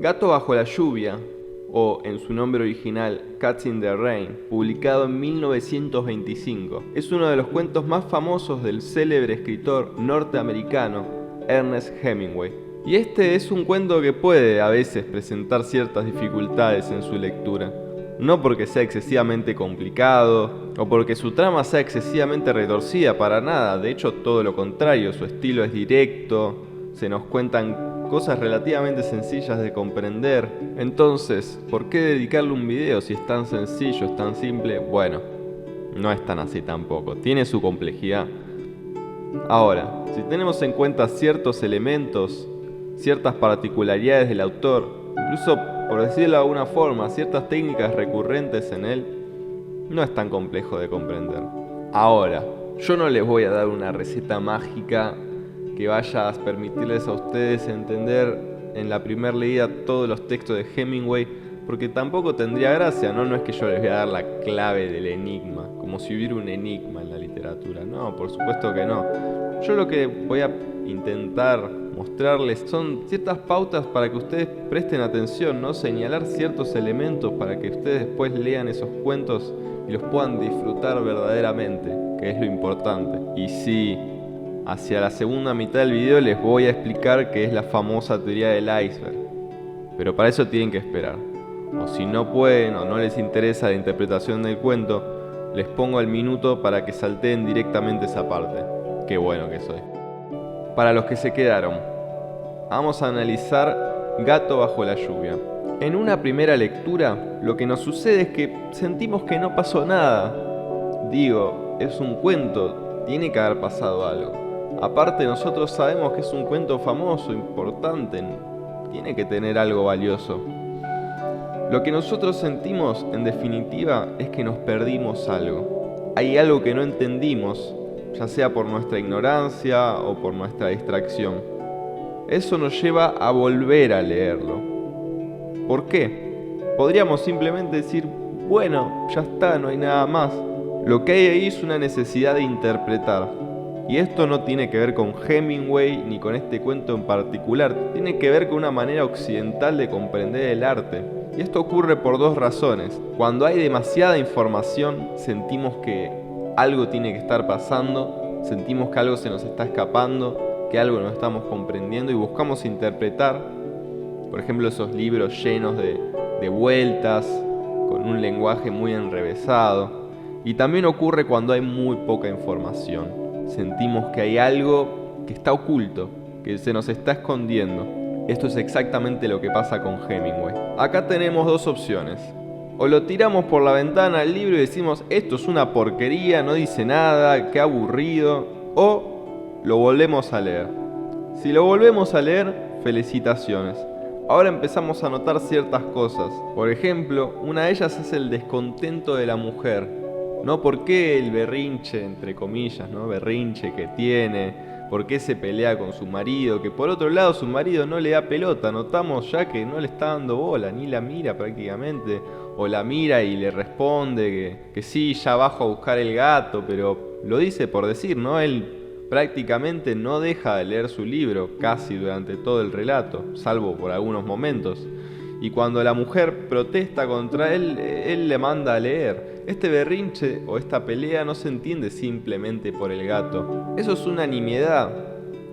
Gato bajo la lluvia, o en su nombre original Cats in the Rain, publicado en 1925, es uno de los cuentos más famosos del célebre escritor norteamericano Ernest Hemingway. Y este es un cuento que puede a veces presentar ciertas dificultades en su lectura. No porque sea excesivamente complicado o porque su trama sea excesivamente retorcida, para nada. De hecho, todo lo contrario, su estilo es directo, se nos cuentan cosas relativamente sencillas de comprender. Entonces, ¿por qué dedicarle un video si es tan sencillo, es tan simple? Bueno, no es tan así tampoco, tiene su complejidad. Ahora, si tenemos en cuenta ciertos elementos, ciertas particularidades del autor, incluso, por decirlo de alguna forma, ciertas técnicas recurrentes en él, no es tan complejo de comprender. Ahora, yo no les voy a dar una receta mágica que vaya a permitirles a ustedes entender en la primera leída todos los textos de Hemingway, porque tampoco tendría gracia, ¿no? No es que yo les voy a dar la clave del enigma, como si hubiera un enigma en la literatura. No, por supuesto que no. Yo lo que voy a intentar mostrarles son ciertas pautas para que ustedes presten atención, ¿no? Señalar ciertos elementos para que ustedes después lean esos cuentos y los puedan disfrutar verdaderamente, que es lo importante. Y sí, hacia la segunda mitad del video les voy a explicar qué es la famosa teoría del iceberg, pero para eso tienen que esperar. O si no pueden o no les interesa la interpretación del cuento, les pongo el minuto para que salteen directamente esa parte. Qué bueno que soy. Para los que se quedaron, vamos a analizar Gato bajo la lluvia. En una primera lectura, lo que nos sucede es que sentimos que no pasó nada. Digo, es un cuento, tiene que haber pasado algo. Aparte, nosotros sabemos que es un cuento famoso, importante, tiene que tener algo valioso. Lo que nosotros sentimos, en definitiva, es que nos perdimos algo. Hay algo que no entendimos, ya sea por nuestra ignorancia o por nuestra distracción. Eso nos lleva a volver a leerlo. ¿Por qué? Podríamos simplemente decir, bueno, ya está, no hay nada más. Lo que hay ahí es una necesidad de interpretar. Y esto no tiene que ver con Hemingway ni con este cuento en particular, tiene que ver con una manera occidental de comprender el arte. Y esto ocurre por dos razones. Cuando hay demasiada información, sentimos que algo tiene que estar pasando, sentimos que algo se nos está escapando, que algo no estamos comprendiendo y buscamos interpretar, por ejemplo, esos libros llenos de vueltas, con un lenguaje muy enrevesado. Y también ocurre cuando hay muy poca información. Sentimos que hay algo que está oculto, que se nos está escondiendo. Esto es exactamente lo que pasa con Hemingway. Acá tenemos dos opciones. O lo tiramos por la ventana al libro y decimos, esto es una porquería, no dice nada, qué aburrido. O lo volvemos a leer. Si lo volvemos a leer, felicitaciones. Ahora empezamos a notar ciertas cosas. Por ejemplo, una de ellas es el descontento de la mujer. ¿No? ¿Por qué el berrinche, entre comillas, ¿no? Berrinche que tiene? ¿Por qué se pelea con su marido? Que por otro lado su marido no le da pelota. Notamos ya que no le está dando bola, ni la mira prácticamente. O la mira y le responde que sí, ya bajo a buscar el gato, pero lo dice por decir, ¿no? Él prácticamente no deja de leer su libro casi durante todo el relato, salvo por algunos momentos. Y cuando la mujer protesta contra él, él le manda a leer. Este berrinche o esta pelea no se entiende simplemente por el gato. Eso es una nimiedad.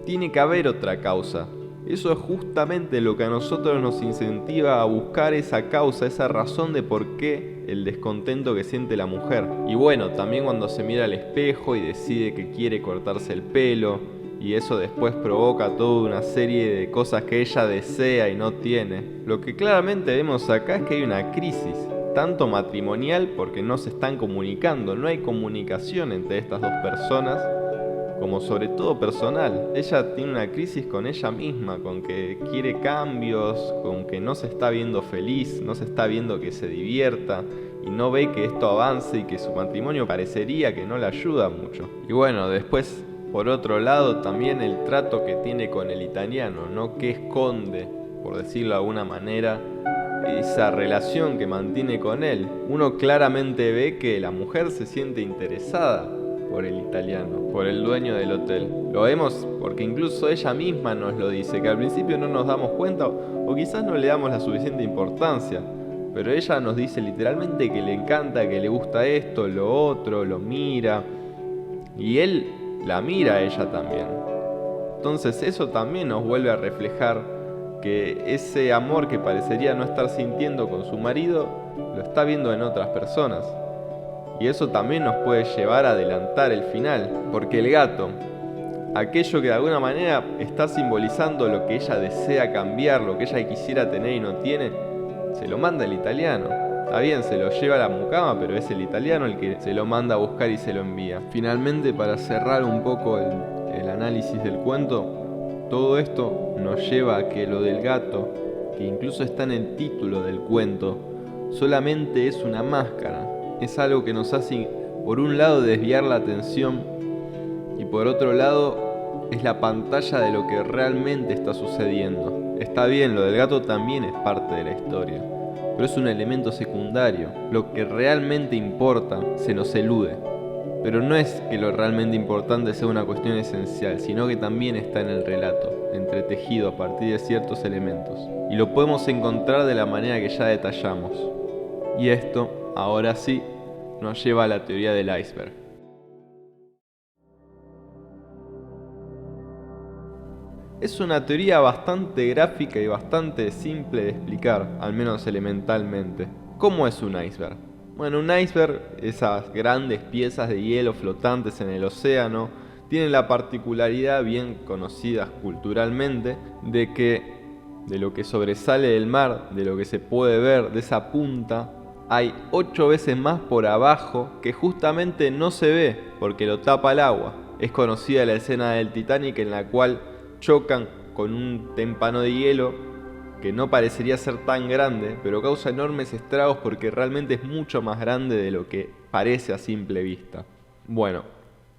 Tiene que haber otra causa. Eso es justamente lo que a nosotros nos incentiva a buscar esa causa, esa razón de por qué el descontento que siente la mujer. Y bueno, también cuando se mira al espejo y decide que quiere cortarse el pelo, y eso después provoca toda una serie de cosas que ella desea y no tiene. Lo que claramente vemos acá es que hay una crisis, tanto matrimonial porque no se están comunicando, no hay comunicación entre estas dos personas, como sobre todo personal. Ella tiene una crisis con ella misma, con que quiere cambios, con que no se está viendo feliz, no se está viendo que se divierta y no ve que esto avance y que su matrimonio parecería que no le ayuda mucho. Y bueno, después, por otro lado, también el trato que tiene con el italiano, ¿no? Que esconde, por decirlo de alguna manera, esa relación que mantiene con él. Uno claramente ve que la mujer se siente interesada por el italiano, por el dueño del hotel. Lo vemos porque incluso ella misma nos lo dice, que al principio no nos damos cuenta o quizás no le damos la suficiente importancia, pero ella nos dice literalmente que le encanta, que le gusta esto, lo otro, lo mira, y él la mira a ella también. Entonces eso también nos vuelve a reflejar que ese amor que parecería no estar sintiendo con su marido, lo está viendo en otras personas. Y eso también nos puede llevar a adelantar el final, porque el gato, aquello que de alguna manera está simbolizando lo que ella desea cambiar, lo que ella quisiera tener y no tiene, se lo manda el italiano. Está bien, se lo lleva a la mucama, pero es el italiano el que se lo manda a buscar y se lo envía. Finalmente, para cerrar un poco el análisis del cuento, todo esto nos lleva a que lo del gato, que incluso está en el título del cuento, solamente es una máscara. Es algo que nos hace, por un lado, desviar la atención y por otro lado, es la pantalla de lo que realmente está sucediendo. Está bien, lo del gato también es parte de la historia, pero es un elemento secundario. Lo que realmente importa se nos elude. Pero no es que lo realmente importante sea una cuestión esencial, sino que también está en el relato, entretejido a partir de ciertos elementos. Y lo podemos encontrar de la manera que ya detallamos. Y esto, ahora sí, nos lleva a la teoría del iceberg. Es una teoría bastante gráfica y bastante simple de explicar, al menos elementalmente. ¿Cómo es un iceberg? Bueno, un iceberg, esas grandes piezas de hielo flotantes en el océano, tienen la particularidad bien conocida culturalmente de que de lo que sobresale del mar, de lo que se puede ver, de esa punta, hay 8 veces más por abajo que justamente no se ve porque lo tapa el agua. Es conocida la escena del Titanic en la cual chocan con un témpano de hielo que no parecería ser tan grande, pero causa enormes estragos porque realmente es mucho más grande de lo que parece a simple vista. Bueno,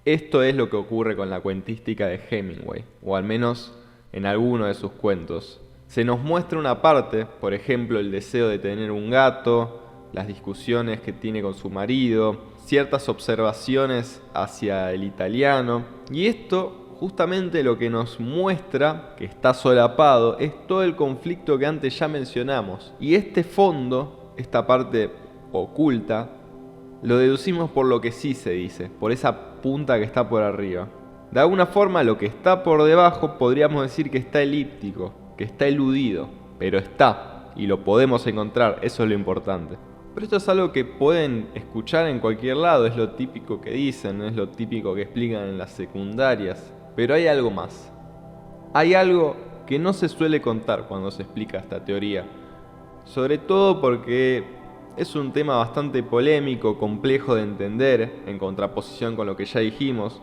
esto es lo que ocurre con la cuentística de Hemingway, o al menos en alguno de sus cuentos. Se nos muestra una parte, por ejemplo, el deseo de tener un gato, las discusiones que tiene con su marido, ciertas observaciones hacia el italiano, y esto justamente lo que nos muestra, que está solapado, es todo el conflicto que antes ya mencionamos. Y este fondo, esta parte oculta, lo deducimos por lo que sí se dice, por esa punta que está por arriba. De alguna forma, lo que está por debajo podríamos decir que está elíptico, que está eludido, pero está, y lo podemos encontrar, eso es lo importante. Pero esto es algo que pueden escuchar en cualquier lado, es lo típico que dicen, es lo típico que explican en las secundarias. Pero hay algo más. Hay algo que no se suele contar cuando se explica esta teoría. Sobre todo porque es un tema bastante polémico, complejo de entender, en contraposición con lo que ya dijimos.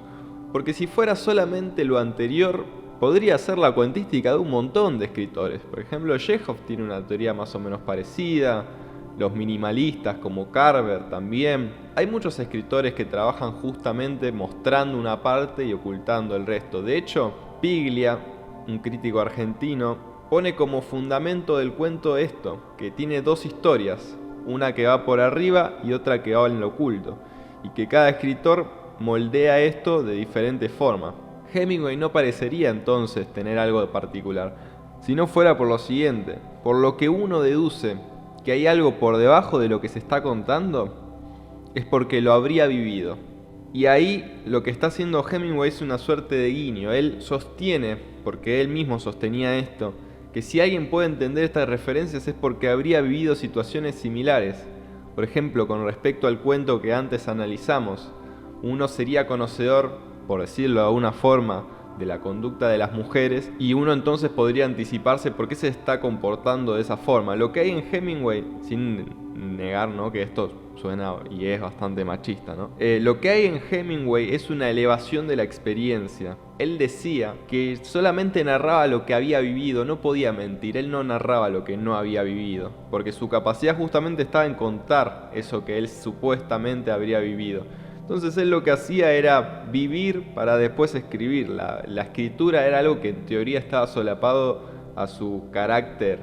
Porque si fuera solamente lo anterior, podría ser la cuentística de un montón de escritores. Por ejemplo, Chekhov tiene una teoría más o menos parecida. Los minimalistas como Carver también. Hay muchos escritores que trabajan justamente mostrando una parte y ocultando el resto. De hecho, Piglia, un crítico argentino, pone como fundamento del cuento esto, que tiene 2 historias, una que va por arriba y otra que va en lo oculto, y que cada escritor moldea esto de diferente forma. Hemingway no parecería entonces tener algo de particular, si no fuera por lo siguiente, por lo que uno deduce que hay algo por debajo de lo que se está contando, es porque lo habría vivido. Y ahí lo que está haciendo Hemingway es una suerte de guiño. Él sostiene, porque él mismo sostenía esto, que si alguien puede entender estas referencias es porque habría vivido situaciones similares. Por ejemplo, con respecto al cuento que antes analizamos, uno sería conocedor, por decirlo de alguna forma, de la conducta de las mujeres, y uno entonces podría anticiparse por qué se está comportando de esa forma. Lo que hay en Hemingway, sin negar, ¿no?, que esto suena y es bastante machista, ¿no? Lo que hay en Hemingway es una elevación de la experiencia. Él decía que solamente narraba lo que había vivido, no podía mentir, él no narraba lo que no había vivido, porque su capacidad justamente estaba en contar eso que él supuestamente habría vivido. Entonces él lo que hacía era vivir para después escribir. La escritura era algo que en teoría estaba solapado a su carácter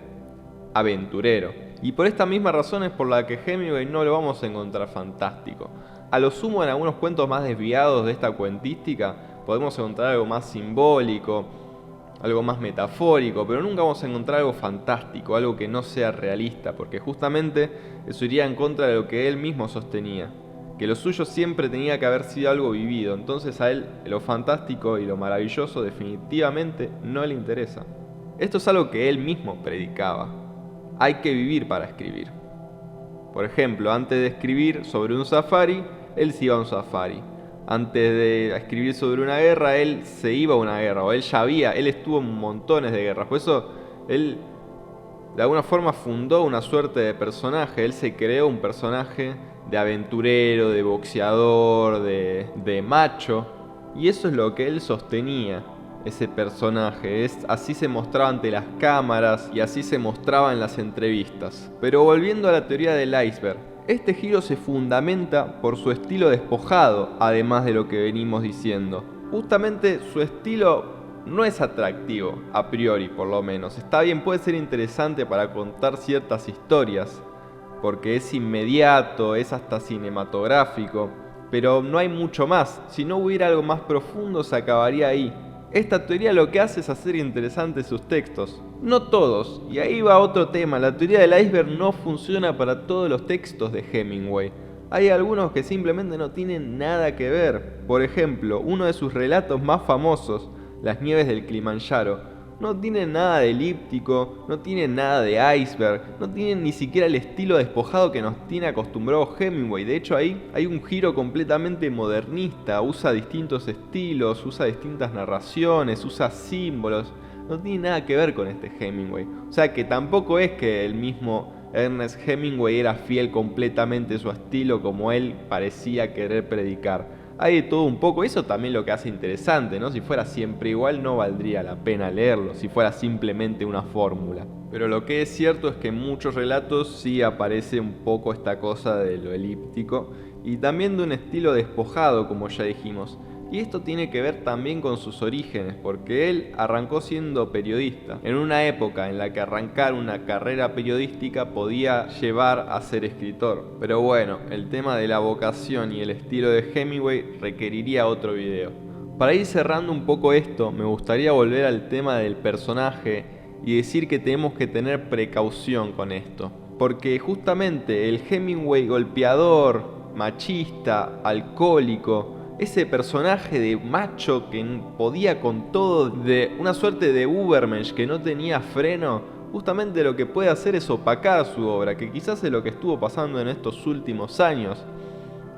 aventurero. Y por esta misma razón es por la que Hemingway no lo vamos a encontrar fantástico. A lo sumo, en algunos cuentos más desviados de esta cuentística podemos encontrar algo más simbólico, algo más metafórico, pero nunca vamos a encontrar algo fantástico, algo que no sea realista, porque justamente eso iría en contra de lo que él mismo sostenía, que lo suyo siempre tenía que haber sido algo vivido. Entonces a él lo fantástico y lo maravilloso definitivamente no le interesa. Esto es algo que él mismo predicaba. Hay que vivir para escribir. Por ejemplo, antes de escribir sobre un safari, él se iba a un safari. Antes de escribir sobre una guerra, él se iba a una guerra, o él estuvo en montones de guerras. Por eso, él de alguna forma fundó una suerte de personaje. Él se creó un personaje de aventurero, de boxeador, de macho. Y eso es lo que él sostenía, ese personaje. Así se mostraba ante las cámaras y así se mostraba en las entrevistas. Pero volviendo a la teoría del iceberg, este giro se fundamenta por su estilo despojado, además de lo que venimos diciendo. Justamente su estilo no es atractivo, a priori por lo menos. Está bien, puede ser interesante para contar ciertas historias, porque es inmediato, es hasta cinematográfico, pero no hay mucho más. Si no hubiera algo más profundo, se acabaría ahí. Esta teoría lo que hace es hacer interesantes sus textos. No todos, y ahí va otro tema. La teoría del iceberg no funciona para todos los textos de Hemingway. Hay algunos que simplemente no tienen nada que ver. Por ejemplo, uno de sus relatos más famosos, Las nieves del Kilimanjaro, no tiene nada de elíptico, no tiene nada de iceberg, no tiene ni siquiera el estilo despojado que nos tiene acostumbrados Hemingway. De hecho, ahí hay un giro completamente modernista, usa distintos estilos, usa distintas narraciones, usa símbolos. No tiene nada que ver con este Hemingway. O sea que tampoco es que el mismo Ernest Hemingway era fiel completamente a su estilo como él parecía querer predicar. Hay de todo un poco, eso también lo que hace interesante, ¿no? Si fuera siempre igual no valdría la pena leerlo, si fuera simplemente una fórmula. Pero lo que es cierto es que en muchos relatos sí aparece un poco esta cosa de lo elíptico y también de un estilo despojado, como ya dijimos. Y esto tiene que ver también con sus orígenes, porque él arrancó siendo periodista, en una época en la que arrancar una carrera periodística podía llevar a ser escritor. Pero bueno, el tema de la vocación y el estilo de Hemingway requeriría otro video. Para ir cerrando un poco esto, me gustaría volver al tema del personaje y decir que tenemos que tener precaución con esto. Porque justamente el Hemingway golpeador, machista, alcohólico, ese personaje de macho que podía con todo, de una suerte de Ubermensch que no tenía freno, justamente lo que puede hacer es opacar su obra, que quizás es lo que estuvo pasando en estos últimos años.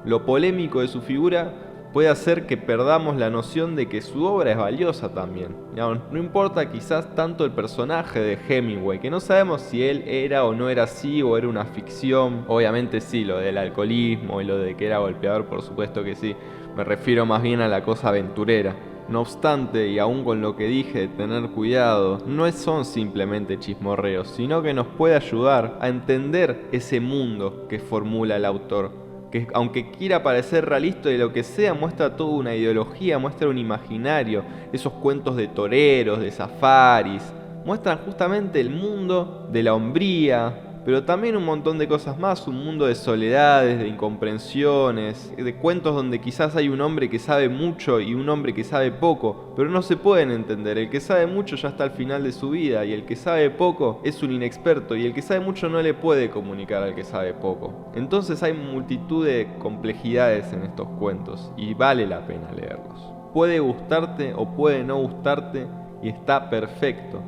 Lo polémico de su figura puede hacer que perdamos la noción de que su obra es valiosa también. No importa quizás tanto el personaje de Hemingway, que no sabemos si él era o no era así o era una ficción. Obviamente sí, lo del alcoholismo y lo de que era golpeador, por supuesto que sí. Me refiero más bien a la cosa aventurera. No obstante, y aún con lo que dije de tener cuidado, no son simplemente chismorreos, sino que nos puede ayudar a entender ese mundo que formula el autor, que aunque quiera parecer realista y lo que sea, muestra toda una ideología, muestra un imaginario, esos cuentos de toreros, de safaris, muestran justamente el mundo de la hombría, pero también un montón de cosas más, un mundo de soledades, de incomprensiones, de cuentos donde quizás hay un hombre que sabe mucho y un hombre que sabe poco, pero no se pueden entender. El que sabe mucho ya está al final de su vida y el que sabe poco es un inexperto y el que sabe mucho no le puede comunicar al que sabe poco. Entonces hay multitud de complejidades en estos cuentos y vale la pena leerlos. Puede gustarte o puede no gustarte y está perfecto.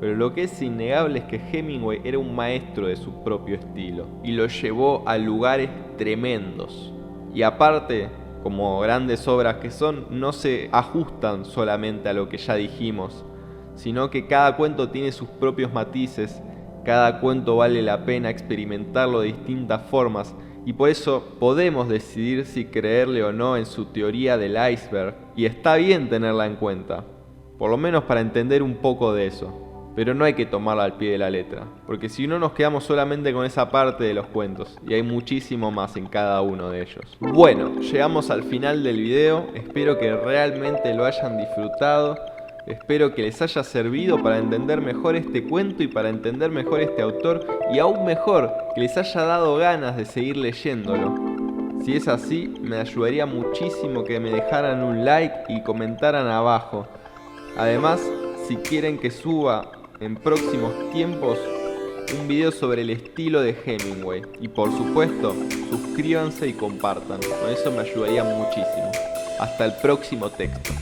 Pero lo que es innegable es que Hemingway era un maestro de su propio estilo y lo llevó a lugares tremendos. Y aparte, como grandes obras que son, no se ajustan solamente a lo que ya dijimos, sino que cada cuento tiene sus propios matices, cada cuento vale la pena experimentarlo de distintas formas y por eso podemos decidir si creerle o no en su teoría del iceberg y está bien tenerla en cuenta, por lo menos para entender un poco de eso. Pero no hay que tomarla al pie de la letra, porque si no nos quedamos solamente con esa parte de los cuentos, y hay muchísimo más en cada uno de ellos. Bueno, llegamos al final del video, espero que realmente lo hayan disfrutado, espero que les haya servido para entender mejor este cuento y para entender mejor este autor, y aún mejor, que les haya dado ganas de seguir leyéndolo. Si es así, me ayudaría muchísimo que me dejaran un like y comentaran abajo. Además, si quieren que suba en próximos tiempos un video sobre el estilo de Hemingway. Y por supuesto, suscríbanse y compartan. Con eso me ayudaría muchísimo. Hasta el próximo texto.